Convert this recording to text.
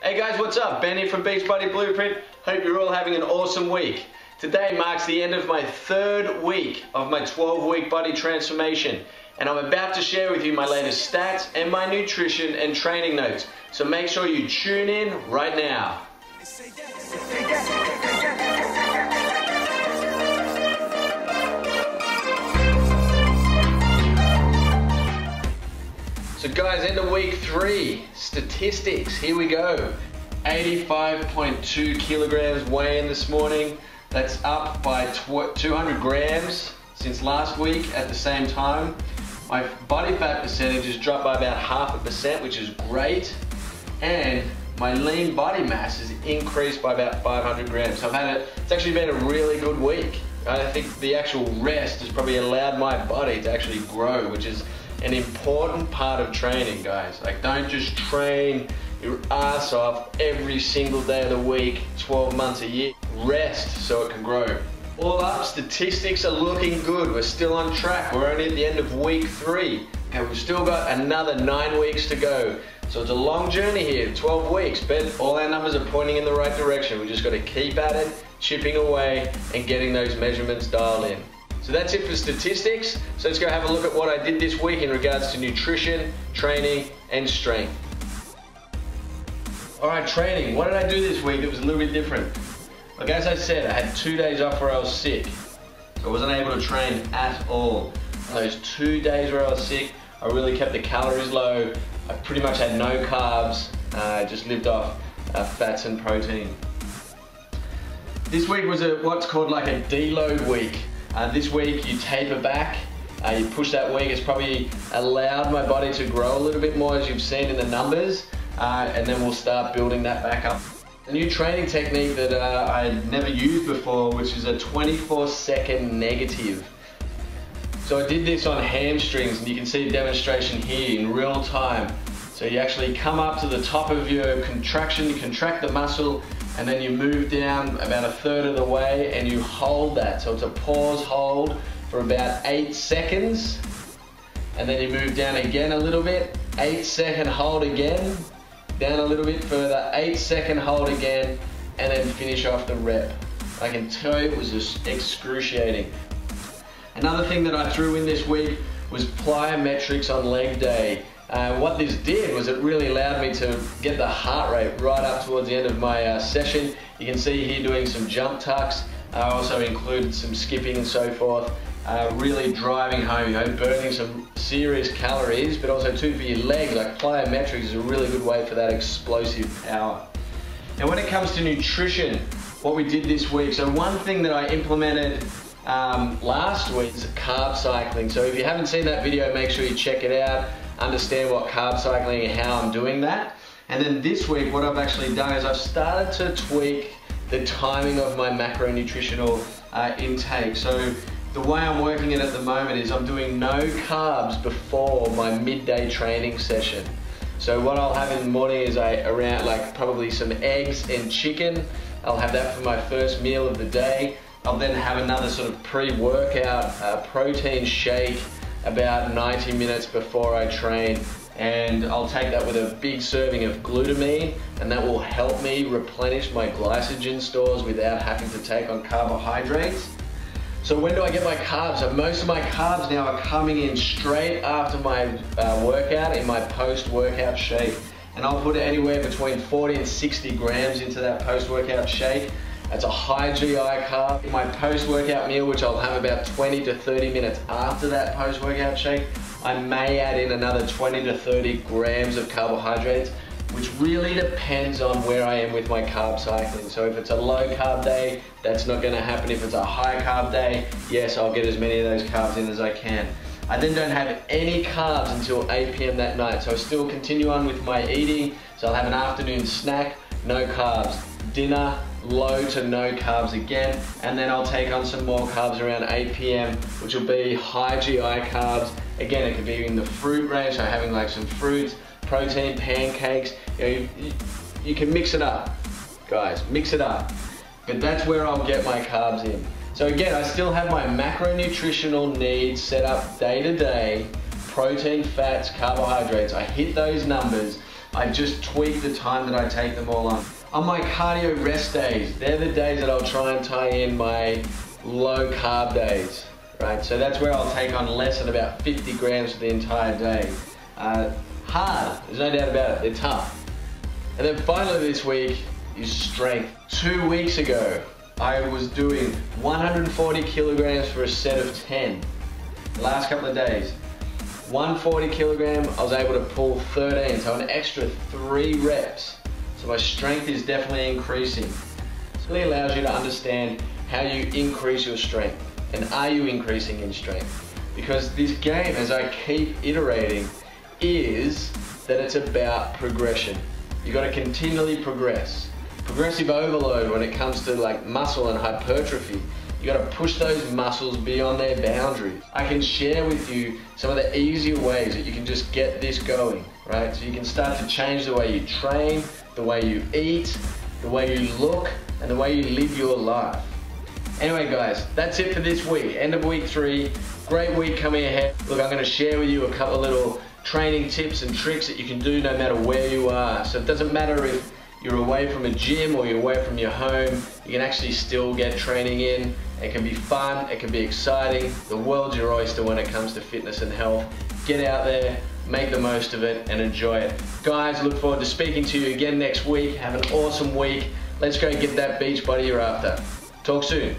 Hey guys, what's up? Benny from Beachbody Blueprint. Hope you're all having an awesome week. Today marks the end of my 3rd week of my 12-week body transformation, and I'm about to share with you my latest stats and my nutrition and training notes. So make sure you tune in right now. So guys, into week 3, statistics, here we go. 85.2 kilograms weigh-in this morning. That's up by 200 grams since last week at the same time. My body fat percentage has dropped by about 0.5%, which is great. And my lean body mass has increased by about 500 grams. So it's actually been a really good week. I think the actual rest has probably allowed my body to actually grow, which is an important part of training, guys. Like, don't just train your ass off every single day of the week, 12 months a year. Rest so it can grow. All up, statistics are looking good. We're still on track. We're only at the end of week 3. And we've still got another 9 weeks to go. So it's a long journey here, 12 weeks, but all our numbers are pointing in the right direction. We just got to keep at it, chipping away, and getting those measurements dialed in. So that's it for statistics. So let's go have a look at what I did this week in regards to nutrition, training, and strength. All right, training. What did I do this week that was a little bit different? Like, as I said, I had 2 days off where I was sick. So I wasn't able to train at all. On those 2 days where I was sick, I really kept the calories low. I pretty much had no carbs. I just lived off fats and protein. This week was what's called like a deload week. This week you taper back, you push that week. It's probably allowed my body to grow a little bit more, as you've seen in the numbers, and then we'll start building that back up. A new training technique that I had never used before, which is a 24-second negative. So I did this on hamstrings, and you can see a demonstration here in real time. So you actually come up to the top of your contraction, you contract the muscle, and then you move down about 1/3 of the way and you hold that. So it's a pause hold for about 8 seconds. And then you move down again a little bit, 8-second hold again, down a little bit further, 8-second hold again, and then finish off the rep. I can tell you it was just excruciating. Another thing that I threw in this week was plyometrics on leg day. What this did was it really allowed me to get the heart rate right up towards the end of my session. You can see here doing some jump tucks. I also included some skipping and so forth. Really driving home, burning some serious calories, but also too for your legs. Like, plyometrics is a really good way for that explosive power. And when it comes to nutrition, what we did this week, so one thing that I implemented last week is carb cycling. So if you haven't seen that video, make sure you check it out. Understand what carb cycling and how I'm doing that. And then this week, what I've actually done is I've started to tweak the timing of my macronutritional intake. So the way I'm working it at the moment is I'm doing no carbs before my midday training session. So what I'll have in the morning is around like probably some eggs and chicken. I'll have that for my first meal of the day. I'll then have another sort of pre-workout protein shake about 90 minutes before I train, and I'll take that with a big serving of glutamine, and that will help me replenish my glycogen stores without having to take on carbohydrates. So when do I get my carbs? So most of my carbs now are coming in straight after my workout in my post-workout shake, and I'll put anywhere between 40 and 60 grams into that post-workout shake. That's a high GI carb. In my post-workout meal, which I'll have about 20 to 30 minutes after that post-workout shake, I may add in another 20 to 30 grams of carbohydrates, which really depends on where I am with my carb cycling. So if it's a low carb day, that's not gonna happen. If it's a high carb day, yes, I'll get as many of those carbs in as I can. I then don't have any carbs until 8 p.m. that night. So I still continue on with my eating. So I'll have an afternoon snack, no carbs. Dinner, low to no carbs again, and then I'll take on some more carbs around 8 p.m, which will be high GI carbs. Again, it could be in the fruit range, so having like some fruits, protein, pancakes. You can mix it up, guys, mix it up. But that's where I'll get my carbs in. So again, I still have my macronutritional needs set up day to day, protein, fats, carbohydrates. I hit those numbers, I just tweak the time that I take them all on. On my cardio rest days, they're the days that I'll try and tie in my low carb days, right? So that's where I'll take on less than about 50 grams for the entire day. Hard, there's no doubt about it, they're tough. And then finally this week is strength. 2 weeks ago, I was doing 140 kilograms for a set of 10. The last couple of days. 140 kilogram, I was able to pull 13, so an extra 3 reps. So my strength is definitely increasing. This really allows you to understand how you increase your strength, and are you increasing in strength? Because this game, as I keep iterating, is that it's about progression. You got to continually progress. Progressive overload when it comes to like muscle and hypertrophy. You got to push those muscles beyond their boundaries. I can share with you some of the easier ways that you can just get this going, right? So you can start to change the way you train, the way you eat, the way you look, and the way you live your life. Anyway guys, that's it for this week. End of week 3. Great week coming ahead. Look, I'm going to share with you a couple of little training tips and tricks that you can do no matter where you are. So it doesn't matter if you're away from a gym or you're away from your home, you can actually still get training in. It can be fun, it can be exciting. The world's your oyster when it comes to fitness and health. Get out there, make the most of it, and enjoy it. Guys, look forward to speaking to you again next week. Have an awesome week. Let's go get that beach body you're after. Talk soon.